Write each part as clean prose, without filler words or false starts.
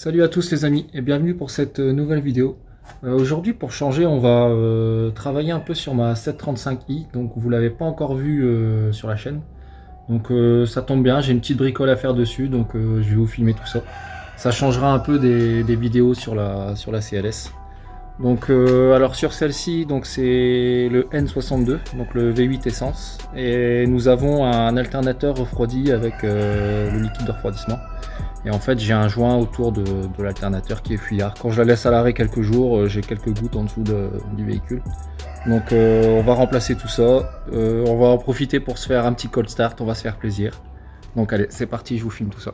Salut à tous les amis et bienvenue pour cette nouvelle vidéo. Aujourd'hui pour changer on va travailler un peu sur ma 735i, donc vous l'avez pas encore vu sur la chaîne. Donc ça tombe bien, j'ai une petite bricole à faire dessus, donc je vais vous filmer tout ça. Ça changera un peu des vidéos sur la CLS. Donc alors sur celle-ci, donc c'est le N62, donc le V8 essence, et nous avons un alternateur refroidi avec le liquide de refroidissement. Et en fait j'ai un joint autour de l'alternateur qui est fuyard. Quand je la laisse à l'arrêt quelques jours, j'ai quelques gouttes en dessous du véhicule. Donc on va remplacer tout ça, on va en profiter pour se faire un petit cold start, on va se faire plaisir. Donc allez, c'est parti, je vous filme tout ça.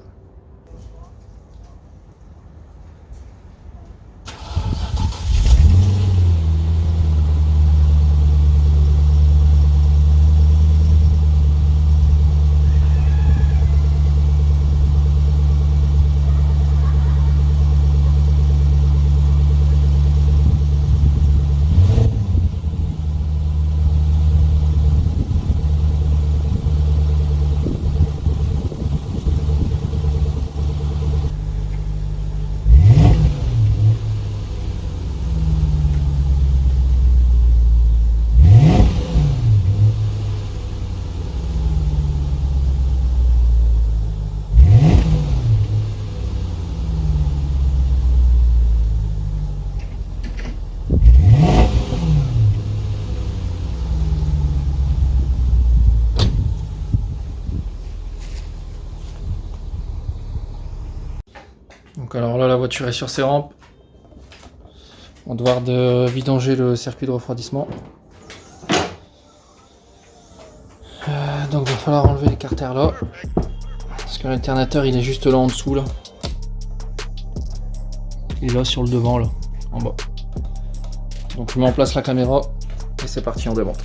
Donc alors là la voiture est sur ses rampes. On va devoir vidanger le circuit de refroidissement. Donc il va falloir enlever l'écarteur là. Parce que l'alternateur il est juste là en dessous là. Il est là sur le devant là, en bas. Donc je mets en place la caméra et c'est parti, on démonte.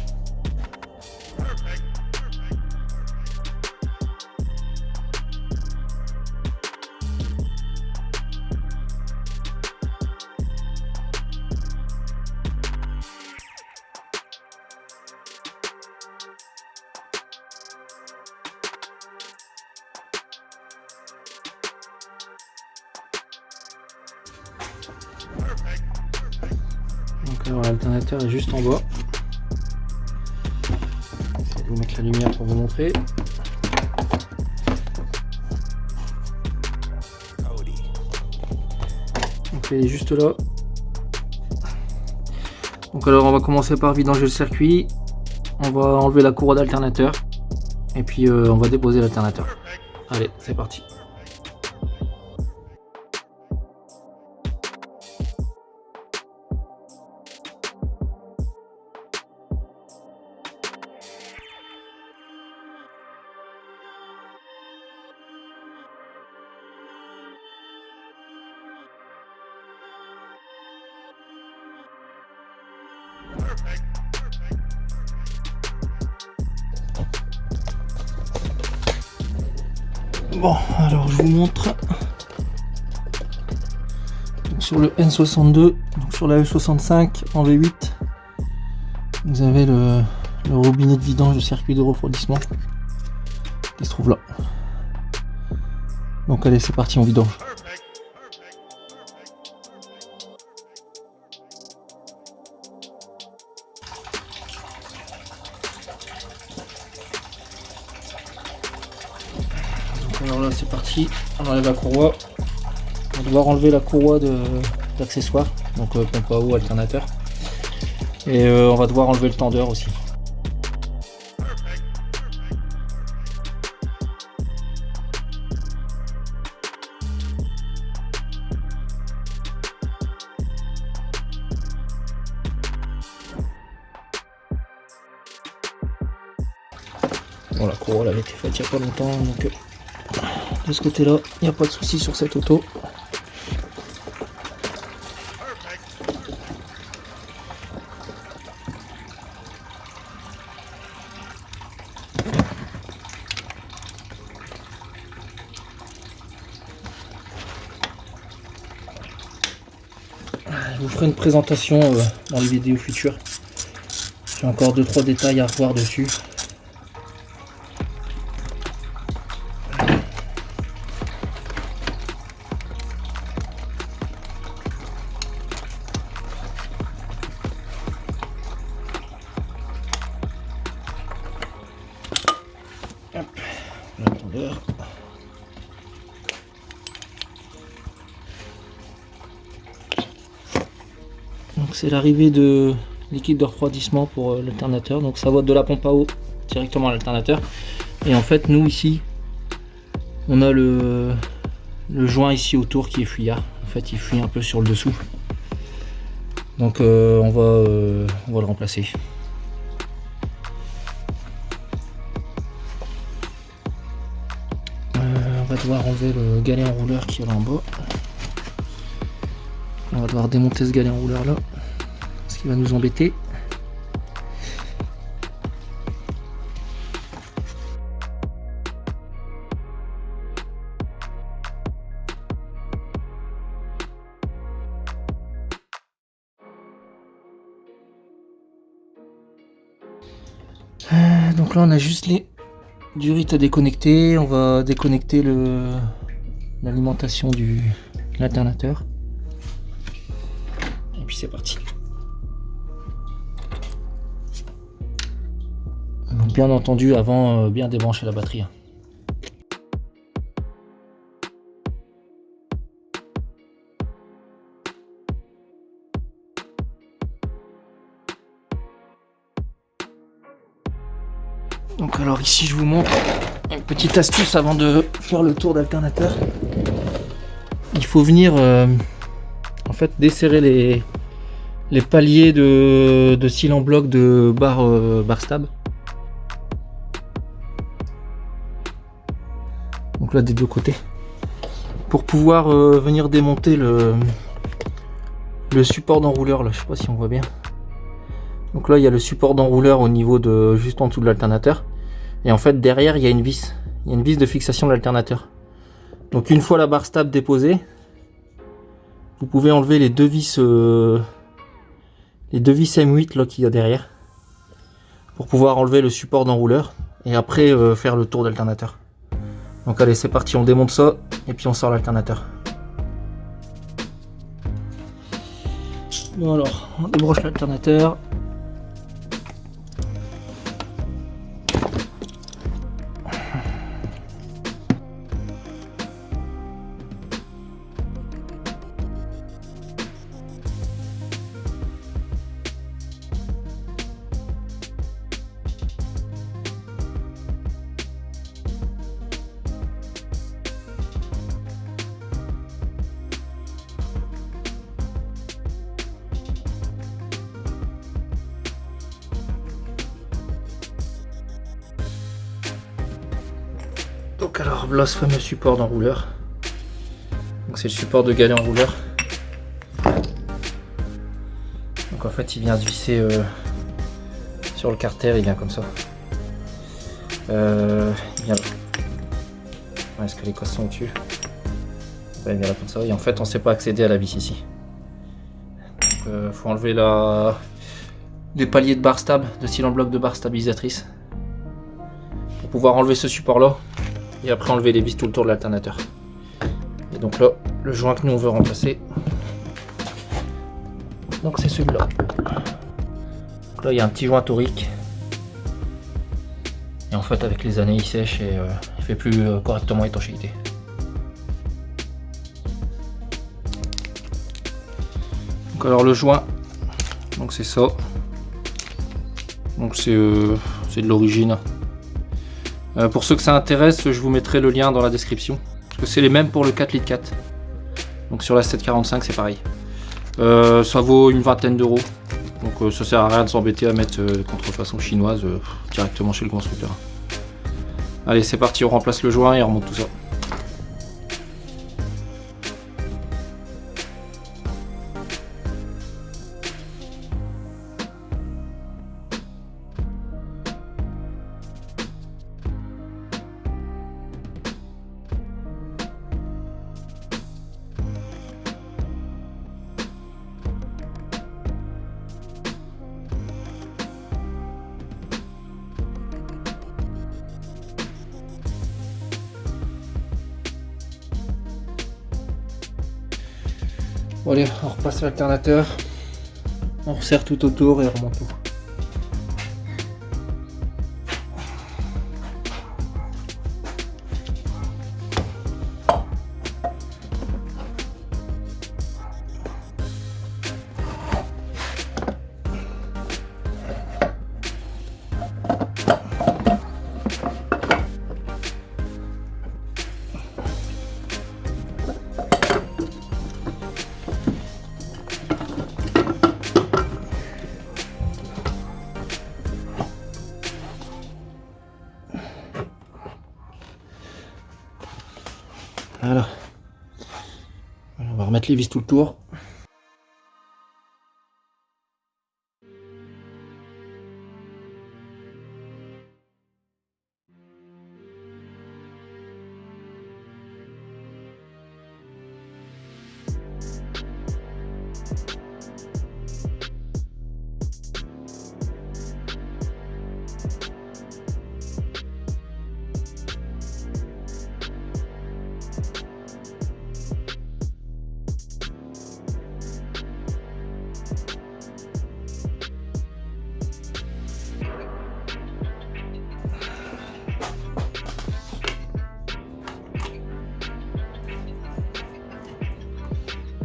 Donc alors l'alternateur est juste en bas. Je vais vous mettre la lumière pour vous montrer. Donc il est juste là. Donc alors on va commencer par vidanger le circuit. On va enlever la courroie d'alternateur. Et puis on va déposer l'alternateur. Allez, c'est parti. Bon, alors je vous montre. Donc, sur le N62, donc sur la E65 en V8, vous avez le robinet de vidange du circuit de refroidissement qui se trouve là. Donc allez, c'est parti, on vidange. Alors là c'est parti, on enlève la courroie. On va devoir enlever la courroie d'accessoires, donc pompe à eau, alternateur. Et on va devoir enlever le tendeur aussi. Bon, la courroie elle avait été faite il n'y a pas longtemps, donc de ce côté là il n'y a pas de souci sur cette auto. Je vous ferai une présentation dans les vidéos futures. J'ai encore 2-3 détails à revoir dessus. c'est l'arrivée de liquide de refroidissement pour l'alternateur. Donc ça va de la pompe à eau directement à l'alternateur. Et en fait nous ici on a le joint ici autour qui est fuyard. En fait il fuit un peu sur le dessous. Donc on va le remplacer. On va devoir enlever le galet enrouleur qui est là en bas. On va devoir démonter ce galet enrouleur là, ce qui va nous embêter. Donc là on a juste les durites à déconnecter. On va déconnecter l'alimentation de l'alternateur. Et puis c'est parti. Donc bien entendu avant bien débrancher la batterie. Donc alors ici je vous montre une petite astuce avant de faire le tour d'alternateur. Il faut venir en fait desserrer les paliers de cils en bloc de barre stab. Donc là des deux côtés. Pour pouvoir venir démonter le support d'enrouleur là, je sais pas si on voit bien. Donc là il y a le support d'enrouleur au niveau de juste en dessous de l'alternateur. Et en fait derrière il y a une vis. Il y a une vis de fixation de l'alternateur. Donc une fois la barre stab déposée, vous pouvez enlever les deux vis M8 là qu'il y a derrière. Pour pouvoir enlever le support d'enrouleur. Et après faire le tour d'alternateur. Donc allez c'est parti, on démonte ça et puis on sort l'alternateur. Bon alors, on débranche l'alternateur. Donc alors là ce fameux support d'enrouleur. Donc c'est le support de galet enrouleur. Donc en fait il vient se visser sur le carter, il vient comme ça. Il vient là. Est-ce que les cosses sont au-dessus? Il vient là comme ça. Et en fait on ne sait pas accéder à la vis ici. Donc faut enlever les paliers de barre stab, de cils en bloc de barre stabilisatrice. Pour pouvoir enlever ce support là. Et après enlever les vis tout le tour de l'alternateur. Et donc là, le joint que nous on veut remplacer, donc c'est celui-là. Donc là il y a un petit joint torique. Et en fait avec les années il sèche et il fait plus correctement étanchéité. Donc alors le joint, donc c'est ça. Donc c'est de l'origine. Pour ceux que ça intéresse, je vous mettrai le lien dans la description. Parce que c'est les mêmes pour le 4 litres 4. Donc sur la 745 c'est pareil. Ça vaut une vingtaine d'euros. Donc ça sert à rien de s'embêter à mettre contrefaçon chinoise directement chez le constructeur. Allez c'est parti, on remplace le joint et on remonte tout ça. Bon allez, on repasse l'alternateur, on resserre tout autour et on remonte tout. mettre les vis tout le tour.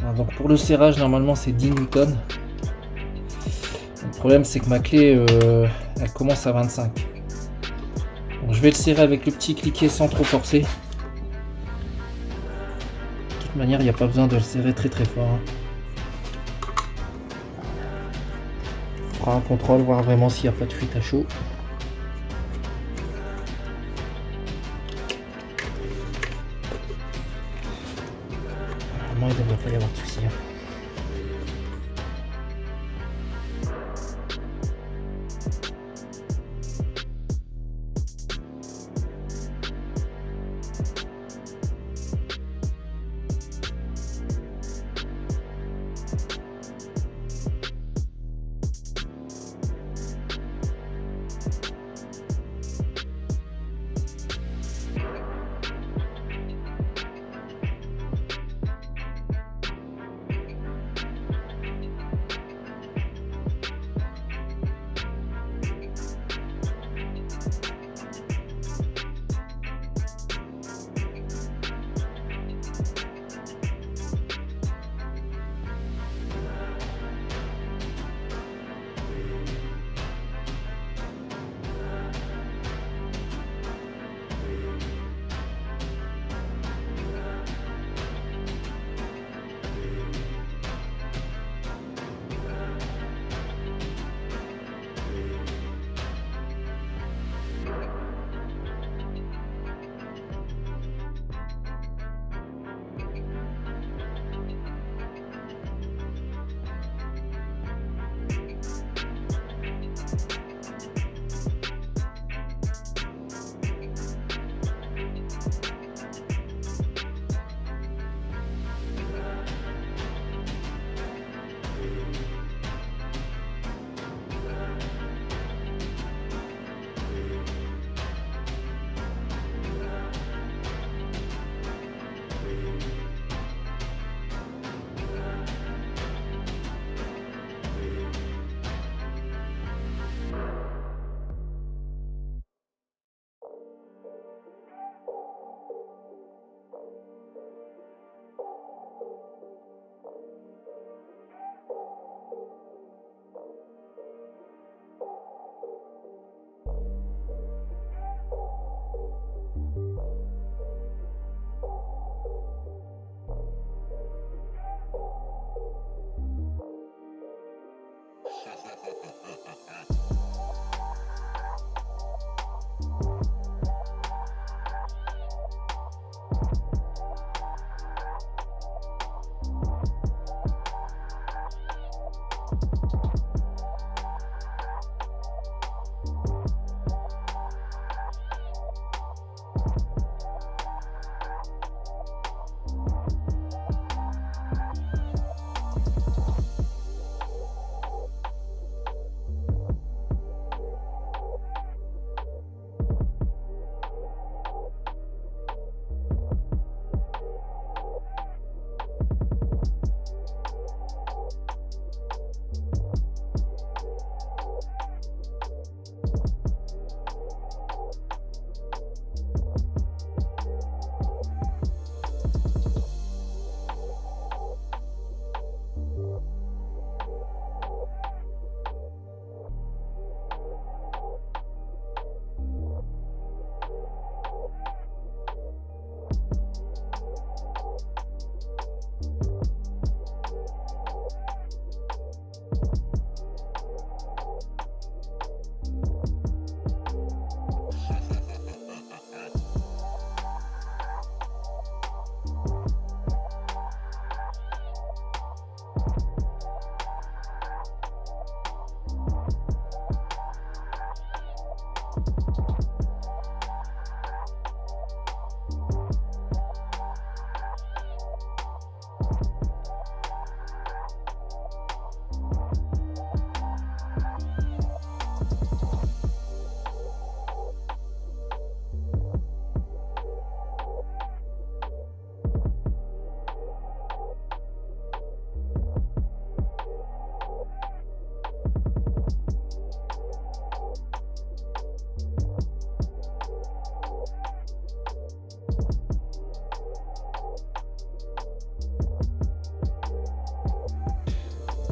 Alors donc pour le serrage, normalement c'est 10 Newton. Le problème c'est que ma clé elle commence à 25. Donc, je vais le serrer avec le petit cliquet sans trop forcer. De toute manière, il n'y a pas besoin de le serrer très très fort. On fera un contrôle, voir vraiment s'il n'y a pas de fuite à chaud. Normalement, il ne devrait pas y avoir de souci.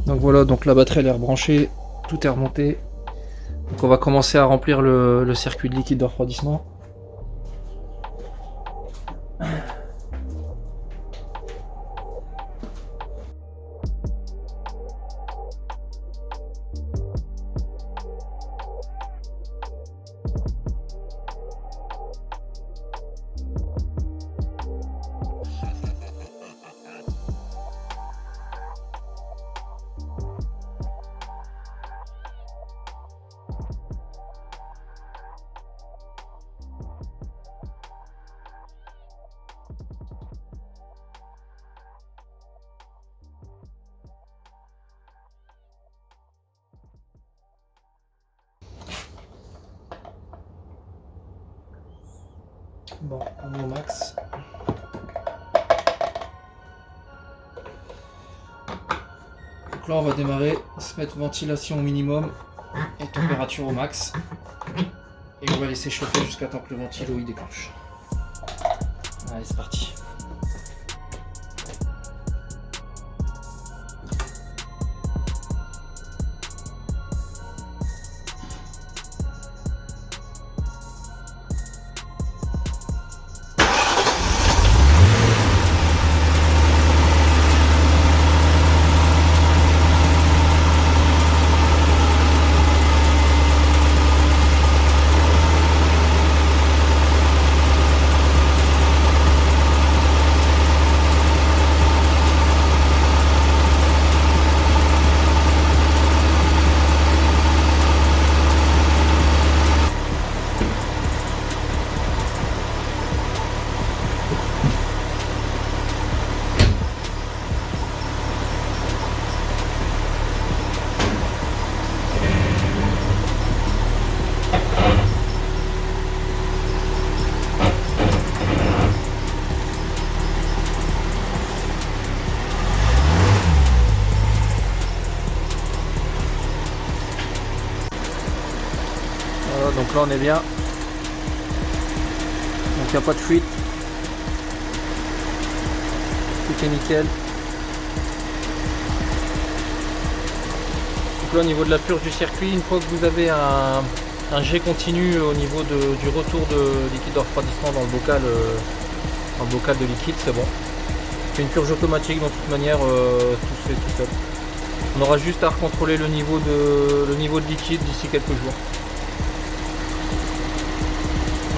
Donc voilà, donc la batterie elle est rebranchée, tout est remonté. Donc on va commencer à remplir le circuit de liquide de refroidissement. Bon, on est au max. Donc là on va démarrer, se mettre ventilation au minimum et température au max. Et on va laisser chauffer jusqu'à temps que le ventilo il déclenche. Allez, c'est parti. Voilà, donc là on est bien. Donc il n'y a pas de fuite. Tout est nickel. Donc là au niveau de la purge du circuit, une fois que vous avez un jet continu au niveau du retour de liquide de refroidissement dans le bocal de liquide, c'est bon. C'est une purge automatique, dans toute manière tout se fait tout seul. On aura juste à recontrôler le niveau de liquide d'ici quelques jours.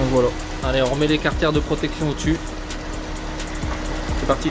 Donc voilà. Allez, on remet les carters de protection au-dessus. C'est parti.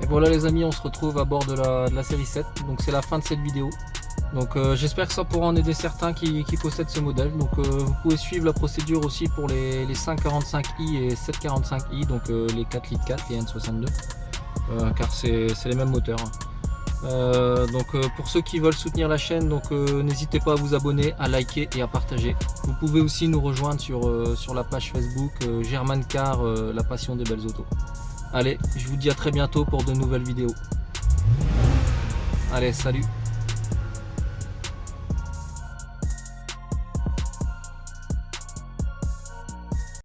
Et voilà les amis, on se retrouve à bord de la série 7, donc c'est la fin de cette vidéo. Donc j'espère que ça pourra en aider certains qui possèdent ce modèle. Donc vous pouvez suivre la procédure aussi pour les 545i et 745i, donc les 4 litres 4 et N62, car c'est les mêmes moteurs. Donc pour ceux qui veulent soutenir la chaîne, donc n'hésitez pas à vous abonner, à liker et à partager. Vous pouvez aussi nous rejoindre sur la page Facebook German Car, la passion des belles autos. Allez, je vous dis à très bientôt pour de nouvelles vidéos. Allez, salut!